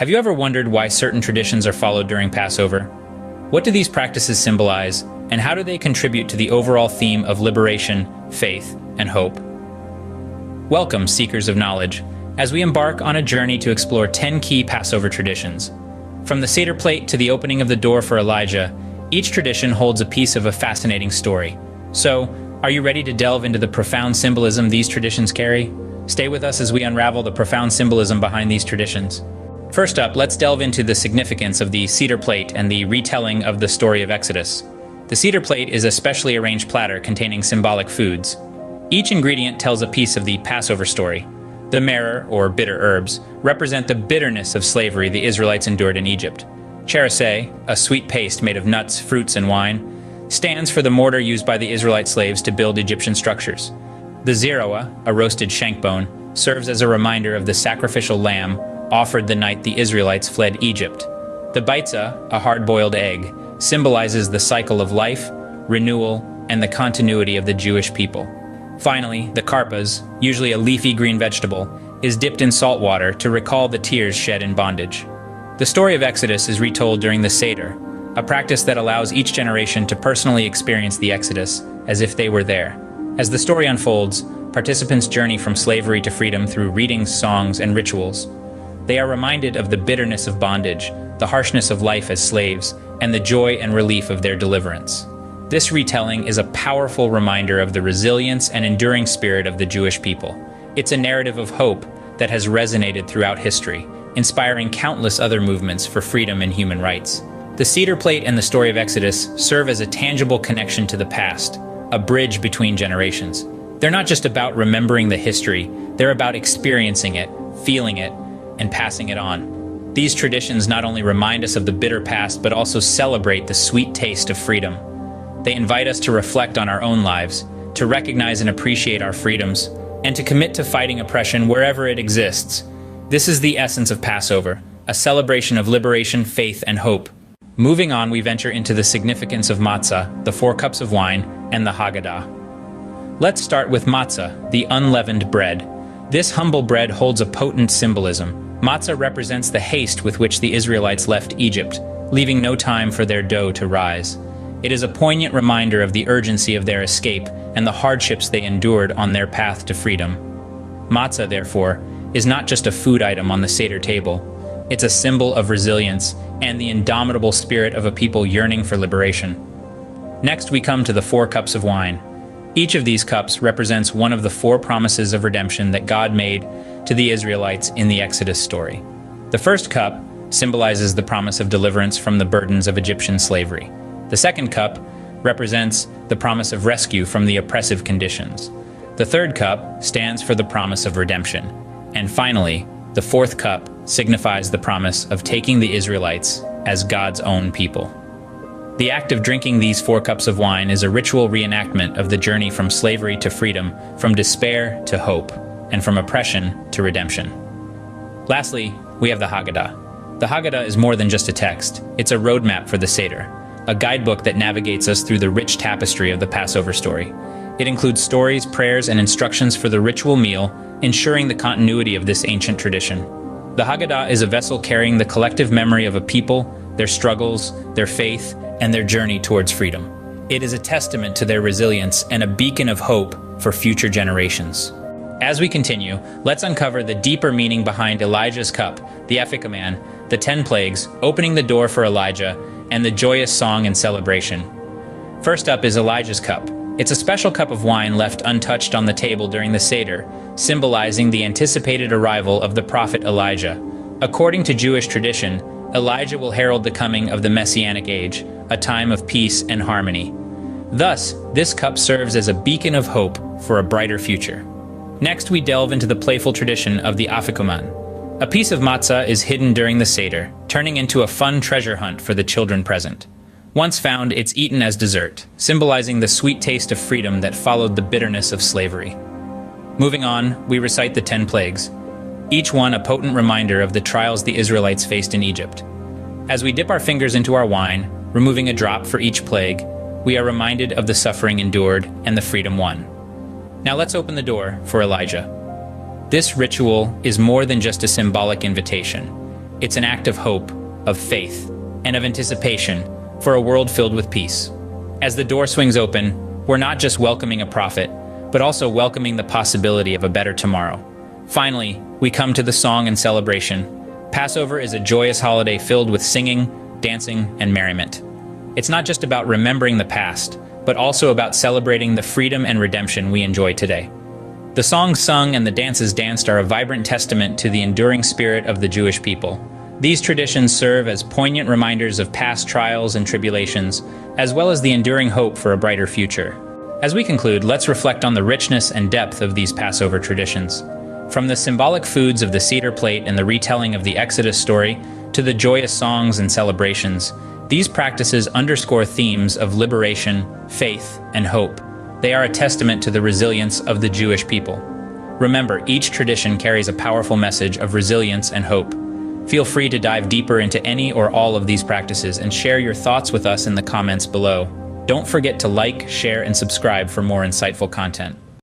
Have you ever wondered why certain traditions are followed during Passover? What do these practices symbolize, and how do they contribute to the overall theme of liberation, faith, and hope? Welcome, seekers of knowledge, as we embark on a journey to explore 10 key Passover traditions. From the seder plate to the opening of the door for Elijah, each tradition holds a piece of a fascinating story. So, are you ready to delve into the profound symbolism these traditions carry? Stay with us as we unravel the profound symbolism behind these traditions. First up, let's delve into the significance of the seder plate and the retelling of the story of Exodus. The seder plate is a specially arranged platter containing symbolic foods. Each ingredient tells a piece of the Passover story. The maror, or bitter herbs, represent the bitterness of slavery the Israelites endured in Egypt. Cheraseh, a sweet paste made of nuts, fruits, and wine, stands for the mortar used by the Israelite slaves to build Egyptian structures. The zeroah, a roasted shank bone, serves as a reminder of the sacrificial lamb offered the night the Israelites fled Egypt. The beitzah, a hard-boiled egg, symbolizes the cycle of life, renewal, and the continuity of the Jewish people. Finally, the karpas, usually a leafy green vegetable, is dipped in salt water to recall the tears shed in bondage. The story of Exodus is retold during the seder, a practice that allows each generation to personally experience the Exodus as if they were there. As the story unfolds, participants journey from slavery to freedom through readings, songs, and rituals. They are reminded of the bitterness of bondage, the harshness of life as slaves, and the joy and relief of their deliverance. This retelling is a powerful reminder of the resilience and enduring spirit of the Jewish people. It's a narrative of hope that has resonated throughout history, inspiring countless other movements for freedom and human rights. The seder plate and the story of Exodus serve as a tangible connection to the past, a bridge between generations. They're not just about remembering the history, they're about experiencing it, feeling it, and passing it on. These traditions not only remind us of the bitter past, but also celebrate the sweet taste of freedom. They invite us to reflect on our own lives, to recognize and appreciate our freedoms, and to commit to fighting oppression wherever it exists. This is the essence of Passover, a celebration of liberation, faith, and hope. Moving on, we venture into the significance of matzah, the 4 cups of wine, and the Haggadah. Let's start with matzah, the unleavened bread. This humble bread holds a potent symbolism. Matzah represents the haste with which the Israelites left Egypt, leaving no time for their dough to rise. It is a poignant reminder of the urgency of their escape and the hardships they endured on their path to freedom. Matzah, therefore, is not just a food item on the seder table. It's a symbol of resilience and the indomitable spirit of a people yearning for liberation. Next, we come to the 4 cups of wine. Each of these cups represents one of the 4 promises of redemption that God made to the Israelites in the Exodus story. The first cup symbolizes the promise of deliverance from the burdens of Egyptian slavery. The second cup represents the promise of rescue from the oppressive conditions. The third cup stands for the promise of redemption. And finally, the 4th cup signifies the promise of taking the Israelites as God's own people. The act of drinking these 4 cups of wine is a ritual reenactment of the journey from slavery to freedom, from despair to hope, and from oppression to redemption. Lastly, we have the Haggadah. The Haggadah is more than just a text. It's a roadmap for the seder, a guidebook that navigates us through the rich tapestry of the Passover story. It includes stories, prayers, and instructions for the ritual meal, ensuring the continuity of this ancient tradition. The Haggadah is a vessel carrying the collective memory of a people, their struggles, their faith, and their journey towards freedom. It is a testament to their resilience and a beacon of hope for future generations. As we continue, let's uncover the deeper meaning behind Elijah's cup, the Ephicoman, the 10 plagues, opening the door for Elijah, and the joyous song and celebration. First up is Elijah's cup. It's a special cup of wine left untouched on the table during the seder, symbolizing the anticipated arrival of the prophet Elijah. According to Jewish tradition, Elijah will herald the coming of the Messianic age, a time of peace and harmony. Thus, this cup serves as a beacon of hope for a brighter future. Next, we delve into the playful tradition of the Afikoman. A piece of matzah is hidden during the seder, turning into a fun treasure hunt for the children present. Once found, it's eaten as dessert, symbolizing the sweet taste of freedom that followed the bitterness of slavery. Moving on, we recite the 10 plagues, each one a potent reminder of the trials the Israelites faced in Egypt. As we dip our fingers into our wine, removing a drop for each plague, we are reminded of the suffering endured and the freedom won. Now let's open the door for Elijah. This ritual is more than just a symbolic invitation. It's an act of hope, of faith, and of anticipation for a world filled with peace. As the door swings open, we're not just welcoming a prophet, but also welcoming the possibility of a better tomorrow. Finally, we come to the song and celebration. Passover is a joyous holiday filled with singing, dancing, and merriment. It's not just about remembering the past, but also about celebrating the freedom and redemption we enjoy today. The songs sung and the dances danced are a vibrant testament to the enduring spirit of the Jewish people. These traditions serve as poignant reminders of past trials and tribulations, as well as the enduring hope for a brighter future. As we conclude, let's reflect on the richness and depth of these Passover traditions. From the symbolic foods of the seder plate and the retelling of the Exodus story, to the joyous songs and celebrations, these practices underscore themes of liberation, faith, and hope. They are a testament to the resilience of the Jewish people. Remember, each tradition carries a powerful message of resilience and hope. Feel free to dive deeper into any or all of these practices and share your thoughts with us in the comments below. Don't forget to like, share, and subscribe for more insightful content.